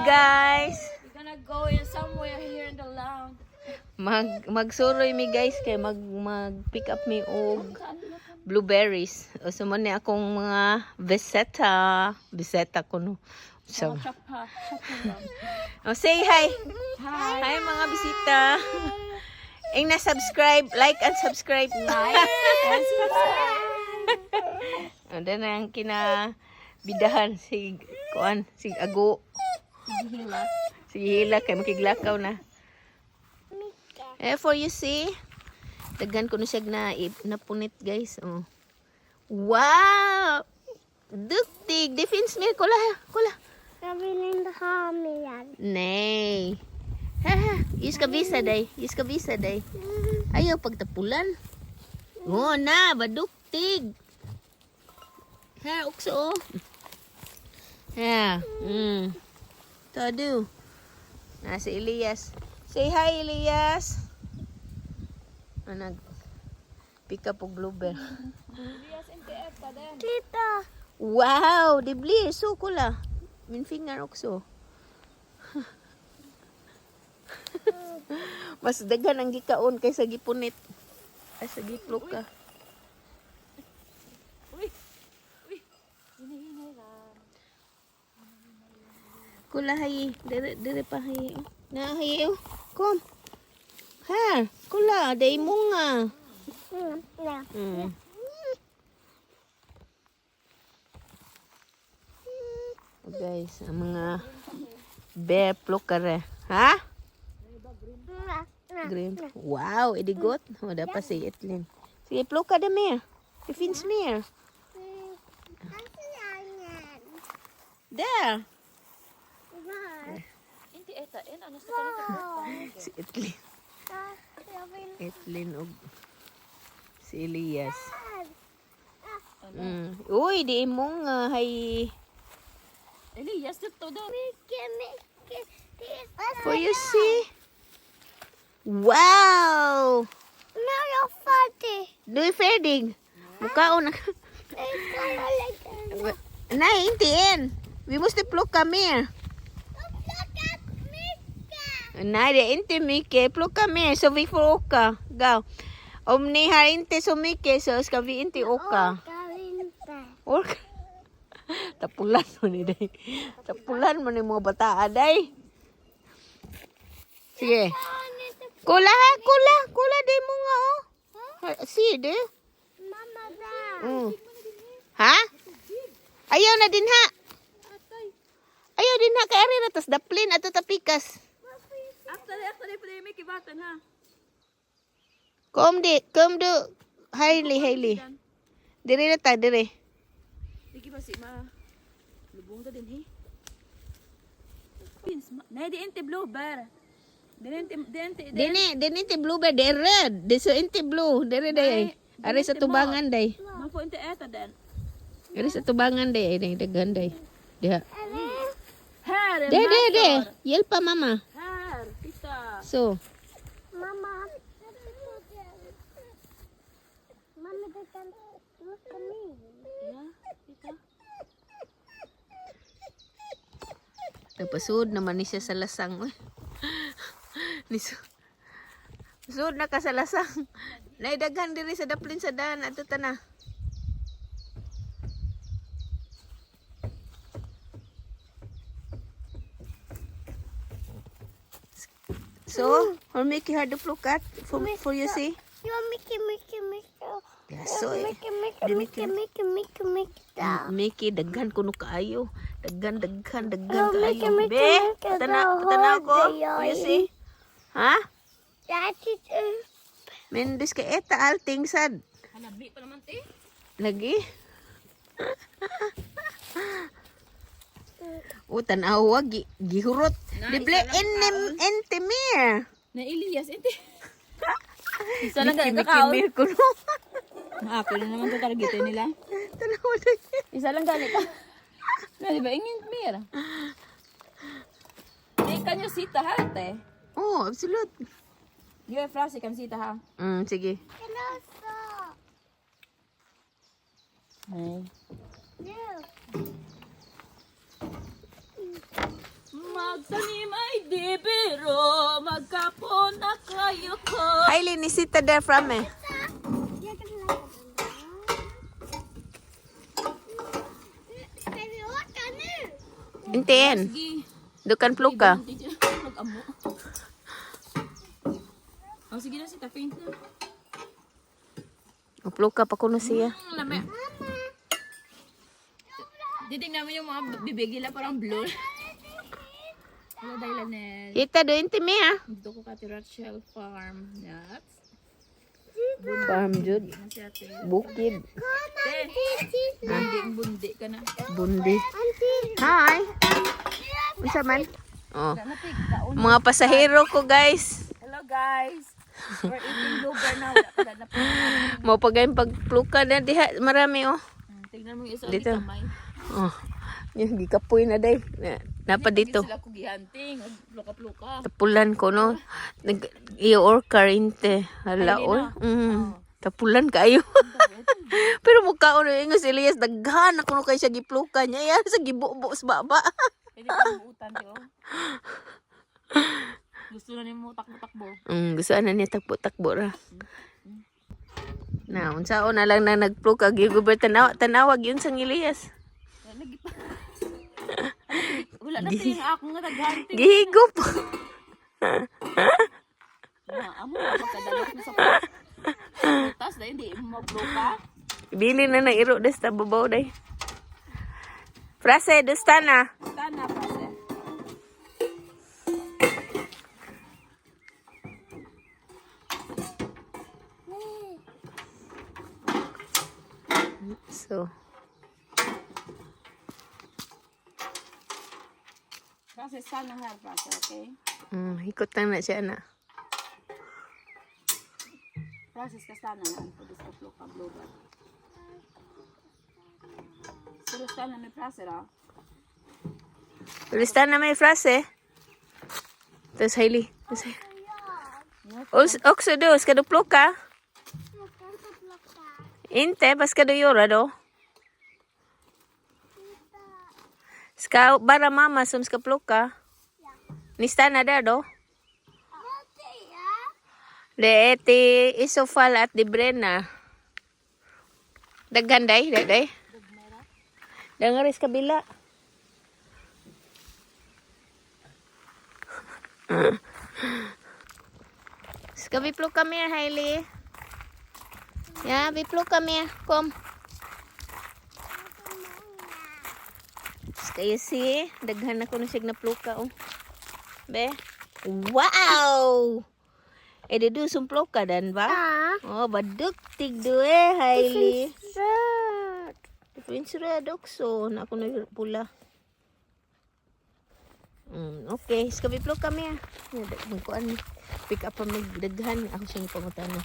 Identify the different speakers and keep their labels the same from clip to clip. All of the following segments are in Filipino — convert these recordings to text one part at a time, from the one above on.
Speaker 1: guys.
Speaker 2: We're gonna go in somewhere here in the land.
Speaker 1: Magsuroy mi guys kay mag pick up mi og blueberries. O sumo ni akong mga biseta kuno. So, say hi. Hi mga bisita. Ing na subscribe, like and subscribe.
Speaker 2: Like and subscribe.
Speaker 1: Ano na ang kinabidahan si kuan, si Ago.
Speaker 2: Hila.
Speaker 1: Si Hila kay makiglakaw na. For you see, daghan ko na siya napunit guys. Oh. Wow! Duktig! Defense me. Kula.
Speaker 3: Kabilin na kami yan.
Speaker 1: Nay. Ha. Use ka visa day. Ayaw pagtapulan. Oh na, baduktig. Ha, ukso. Ha. Todo. Si Elias. Say hi, Elias. Nag pick up og blueberry.
Speaker 3: Tita.
Speaker 1: Wow, dibli so kula. Min finger okso. Mas daghan ang gikaon kaysa gipunit. Ay sa giplok ka. Kula hay, dire pa hay. Na hay. Kom. Ha, kula day mo nga. Guys, ang mga bear plucker. Ha? Green. Wow, idigot. O, dapat si Itlin. Sige, plucker na mer. Defense mer. There.
Speaker 2: Hindi eta, ano sa kanila?
Speaker 1: Si Itlin. Itlin og si Elias. Uy, di mo nga hay.
Speaker 2: Elias, dito daw.
Speaker 1: For you see. Wow!
Speaker 3: No, you're fatty.
Speaker 1: Do you fading? Mukhaon na. Na, intiin. We must pluk kami. Na, di inti Mike. Pluk kami. So, we for oka. Go. Omni har inte så mycket så ska vi inte åka. Orka. Tapulan mo ni day. Tapulan mo ni mga bata day. Sige. Kula ha, kula day mo nga oh. Si de.
Speaker 3: Mama da.
Speaker 1: Ha? Ayaw na din ha. Ayaw din ha kay ari na tas daplin ato tapikas.
Speaker 2: After the play, make it button, ha?
Speaker 1: Kom do. Hailey. Dire na ta, dire.
Speaker 2: Sige ba si ma? Lubong ta din, he? Nay, di ente blue, bar.
Speaker 1: Dini ti blue ba de red. Di so inti blue. Dire day. Ari sa tubangan day.
Speaker 2: Mapo ente eta den.
Speaker 1: Ari sa tubangan day. Ay dagan day. Diha.
Speaker 2: Her,
Speaker 1: De. Yel pa mama.
Speaker 2: Her, tita.
Speaker 1: So.
Speaker 3: Mama. Mama, they can look at me.
Speaker 2: Yeah, tita.
Speaker 1: Napasud naman ni siya sa lasang. Sud na ka sa lasang. Naidaghan diri sa daplin sa daan. Ato ta na. So, or make you hard to look at for you see.
Speaker 3: You want Mickey.
Speaker 1: Yeah, so
Speaker 3: Mickey.
Speaker 1: Mickey, daghan kuno kaayo. Daghan
Speaker 3: Oh, Mickey,
Speaker 1: kaayo.
Speaker 3: Mickey,
Speaker 1: Be,
Speaker 3: Mickey,
Speaker 1: tanaw ko.
Speaker 3: the
Speaker 1: You see? Ha?
Speaker 3: That is
Speaker 1: Mendes ka eta alting sad.
Speaker 2: Hanabi pa naman, te.
Speaker 1: Lagi? Tanawa, gihurot. Dible, entemir.
Speaker 2: Na Elias, ente. Isa lang ka
Speaker 1: Mickey
Speaker 2: kakaon.
Speaker 1: Mir kuno.
Speaker 2: Ako na naman ito targetin nila.
Speaker 1: Tanawa na.
Speaker 2: Isa lang galit ka. Na, di ba? Ingin mir. Eh, kanyo sita ha, te.
Speaker 1: Oh, absolute.
Speaker 2: You have frasi kan sita ha.
Speaker 1: Sige.
Speaker 3: closer.
Speaker 2: Hey.
Speaker 3: No.
Speaker 2: Ma Magtanim ay di biro, magkapon na kayo ko.
Speaker 1: Hailey, nisita there from eh.
Speaker 3: Baby, what can you?
Speaker 1: Intiin.
Speaker 2: Sige.
Speaker 1: Dukan pluka.
Speaker 2: Mag-amo. Oh, sige na si Tapaint na.
Speaker 1: O pluka pa kuno siya.
Speaker 2: Lami. Diting namin yung mga bibigila parang blue. Wala dahil Lanel.
Speaker 1: Ita do inti mi ha.
Speaker 2: Dito ko kati Rachel Farm. Nuts.
Speaker 1: Farm jud.
Speaker 2: Ano si ate?
Speaker 1: Bukid.
Speaker 2: Bundi ka na.
Speaker 1: Bundi. Hi. Unsa man? Oh. Mga pasahero ko guys.
Speaker 2: Hello guys. We're eating blueberry now. Wala na po.
Speaker 1: Mo pagayong pagpluka na diha marami oh.
Speaker 2: Tignan mo yung isa
Speaker 1: Dito.
Speaker 2: dito. Kamay.
Speaker 1: Oh. Yung gikapoy na day. Napa dito.
Speaker 2: Sila ko gihanting. Pluka-pluka.
Speaker 1: Tapulan ko no. Nag or karinte. Hala
Speaker 2: Ay,
Speaker 1: oy.
Speaker 2: Oh.
Speaker 1: Tapulan kayo. Pero mukha ko na yung si Elias daghan ako no kay siya gipluka niya. Yan sa gibubo sa baba.
Speaker 2: Pwede pa buutan di oh. Gusto na niyo mo takbo-takbo.
Speaker 1: Gusto na niya takbo-takbo ra. Na, unsaon na lang na nagpluka gigubert tanawag yun sa Elias.
Speaker 2: Wala na yung ako nga naghanting.
Speaker 1: Gihigop.
Speaker 2: Amo na pagkadalas mo sa tas dahil hindi mo magpluka.
Speaker 1: Bili na ng iro des ta babaw day. Frase dostana.
Speaker 2: Tana pa siya.
Speaker 1: So,
Speaker 2: Kasi sana nga pa siya, okay?
Speaker 1: ikot lang na siya na.
Speaker 2: Process ka sana nga. Pwede sa pluka, blueberry. Pero sana may process ah.
Speaker 1: Lista na may frase. Tapos Hailey. Okso dos, kaduplo ka. Inte, pas kaduyora do. Ska bara mama sum ska pluka. Nista na da do. De eti isofal at di brena. Daghan day, day. Dangaris kabila. Ska vi plocka mer, Hailey? Ja, vi plockar mer. Kom. Ska you see? Daghan ako na siya na plukka, oh. Be? Wow! Eh, di do sum plukka dan, ba? Oh, baduktig do Hailey. Different red också. Na ako na pula. Okay, ska vi plocka mer? Magkuan, pick up pa magdaghan. Ako siyang pangutana.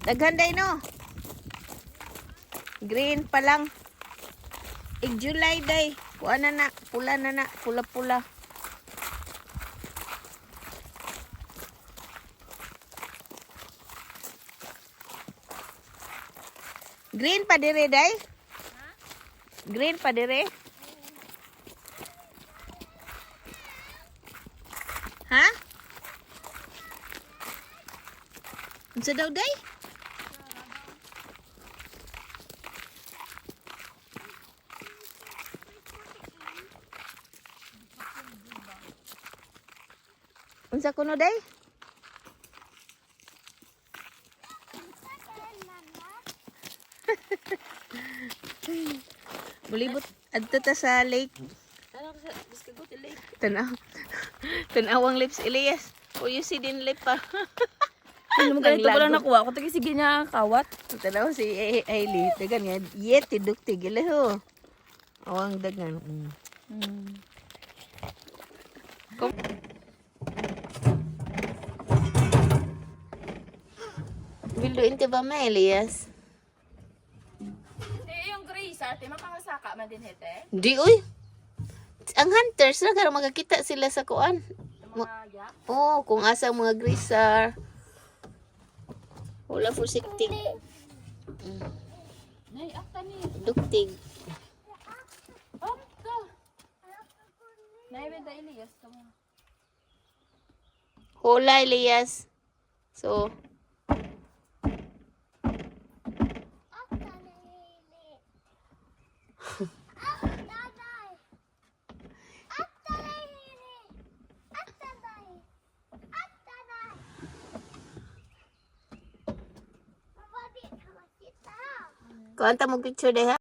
Speaker 1: Daghan day no. Green pa lang. July day. Kuan na pula na pula-pula. Green pa dire day? Green pa dire? Ha? Unsa daw day? Unsa kuno day? Bulibot adto ta sa lake.
Speaker 2: Tanaw ko sa Biskagot Lake.
Speaker 1: Tanawang lips Elias. O you see din lip pa.
Speaker 2: Ano mo ganito pala nakuha ko? Tagi sige niya kawat.
Speaker 1: Tanaw si Hailey. Dagan nga. Yeti dukti gila ho. Awang dagan. Bilduin ka ba ma Elias?
Speaker 2: Yung Grace, ate, makakasaka man din hete.
Speaker 1: Di uy. Ang hunters na karon magkakita sila sa kuan.
Speaker 2: Yung mga yak.
Speaker 1: Oh, kung asa mga grisar. Wala for siktig.
Speaker 2: Nay, akta ni.
Speaker 1: Duktig.
Speaker 2: Amta. Naibenta Elias ka mo.
Speaker 1: Hola, Elias. So, kanta mo picture de ha?